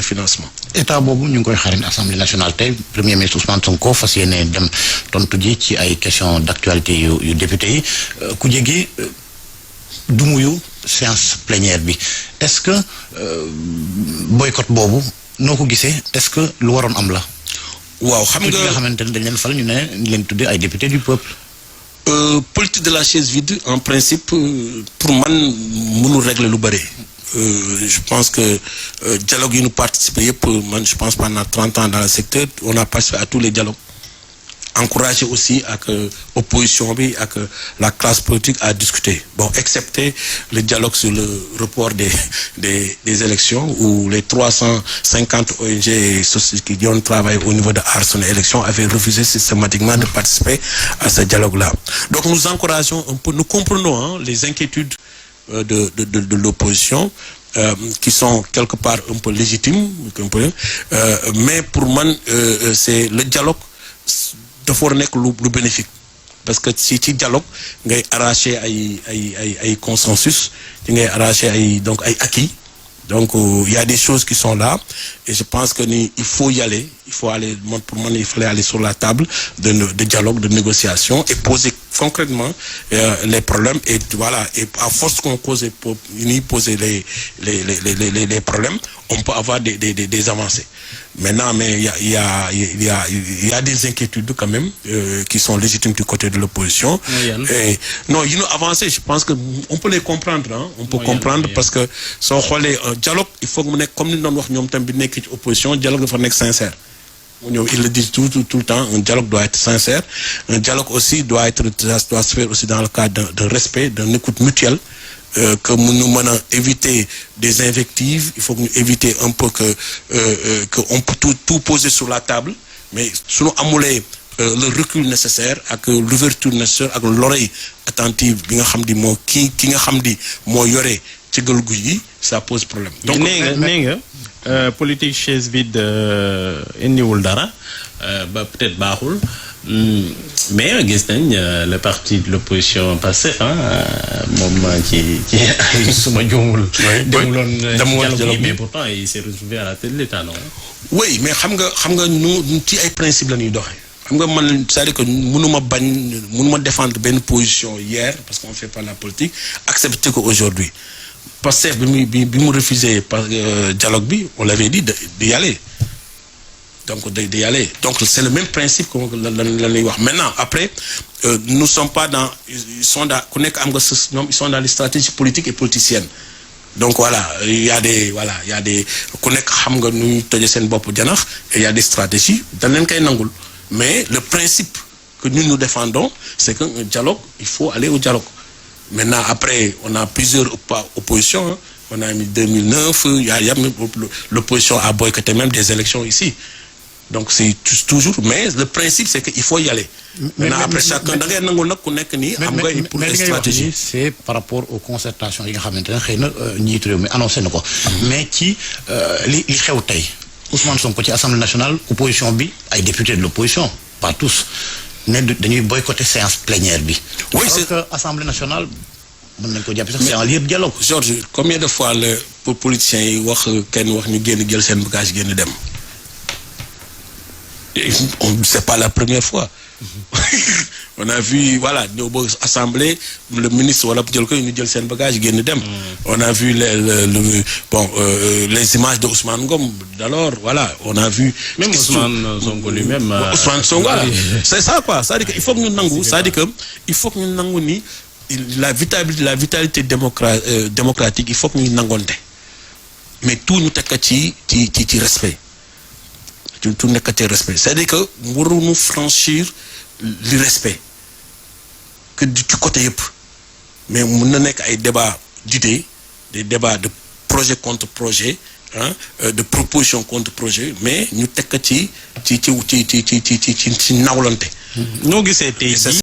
de financement. état boobu ñu ngi koy xaar assemblée nationale tey premier ministre Ousmane Sonko fas yéene dem tontu ji ci ay questions d'actualité yu député yi ku jégi du muyu séance plénière bi est-ce que boycott boobu noo ko gisee est-ce que lu waroon am la. waaw xam nga xamante ne dañ leen fal ñu leen tuddee ay député du peuple. politique de la chaise vide en principe pour man mënul régler lu bëri. Je pense que dialogue yi ñu participé yëpp man je pense pendant 30 ans dans le secteur on a participé à tous les dialogues. Encouragé aussi avec opposition bi ak la classe politique à discuter bon excepté le dialogue sur le report des élections où les 350 ONG et sociétés qui ont travaillé au niveau de Aar Sunu Élection avaient refusé systématiquement de participer à ce dialogue-là. Donc nous encourageons un peu, nous comprenons les inquiétudes de l'opposition qui sont quelque part un peu légitimes, mais pour moi c'est le dialogue dafa war a nekk lu bénéfique parce que ci dialogue ngay arracher ay consensus ci ngay arracher ay acquis donc il y a des choses qui sont là et je pense que il faut y aller pour moi il fallait aller sur la table de dialogue de négociation et poser concrètement les problèmes et voilà et à force qu'on poser les problèmes on peut avoir des avancées. Maintenant, mais il y a des inquiétudes quand même qui sont légitimes du côté de l'opposition. Et non, ils ont avancé. Je pense que on peut les comprendre. Hein? On peut comprendre parce que si on regarde un dialogue, il faut que comme nous avons dit opposition, dialogue doit être sincère. Ils le disent tout le temps. Un dialogue doit être sincère. Un dialogue aussi doit se faire aussi dans le cadre d'un respect, d'une écoute mutuelle. Que nous éviter des invectives, il faut éviter un peu que on peut tout poser sur la table, mais sinon amuler le recul nécessaire avec l'ouverture nécessaire avec l'oreille attentive bi nga xam di moo ki nga xam di moo yore ci gël gu yi ça pose problème. Donc nee nga politique chaise vide indiwul dara ba peut-être baaxul. Mais gis nañ le parti de l'opposition Pastef moom ci suma juumul demuloon mais pourtant il s'est retrouvé à la tête de l'État non. Oui mais xam nga ñu ci ay principe la ñuy doxee xam nga man c'est-à-dire que mënuma défendre benn position hier parce qu'on fait pas la politique accepter que aujourd'hui Pastef bi mu refusé dialogue bi on l'avait dit d'y aller. Donc d'y aller. Donc c'est le même principe que l'année wax. Maintenant après nous sommes pas dans ils sont dans les stratégies politiques et politiciennes. Donc voilà, il y a des ku nekk xam nga nu tojé sen bop janax et il y a des stratégies dañ leen kay nangul. Mais le principe que nous défendons c'est qu'un dialogue, il faut aller au dialogue. Maintenant après on a plusieurs oppositions, hein. On a mis 2009, l'opposition a boycotté même des élections ici. Donc c'est toujours mais le principe c'est qu'il faut y aller. Maintenant après chacun da ngay nangul nak ku nek ni am nga pour une stratégie. C'est par rapport aux concertations yi nga xamantene xeyna njiit réew mi annoncé nako. Mais ci li xew tay Ousmane Sonko ci Assemblée nationale opposition bi ay députés de l'opposition pas tous né dañuy boycotter séance plénière bi. Oui c'est que Assemblée nationale mën nañ ko japp sax c'est un lieu de dialogue. Georges combien de fois le politiciens yi wax kenn wax ñu génn jël seen bagage génn dem. C'est pas la première fois. On a vu voilà ñeu bo assemblée le ministre wala jël ko ñu jël sen bagage génn dem. On a vu les images de Ousmane Ngom d'alors voilà on a vu même Ousmane Sonko lui-même Ousmane Sonko c'est ça quoi c'est-à-dire que il faut que ñu nangu c'est-à-dire que il faut que ñu nangu ni la vitalité démocratique il faut que ñu nangonté mais tout ñu tekk ci respect. Tout n'est que respect. C'est-à-dire que nous franchir le respect que du côté yep. Mais nous n'avons pas des débats d'idées, des débats de projet contre projet, hein, de proposition contre projet, mais nous t'es que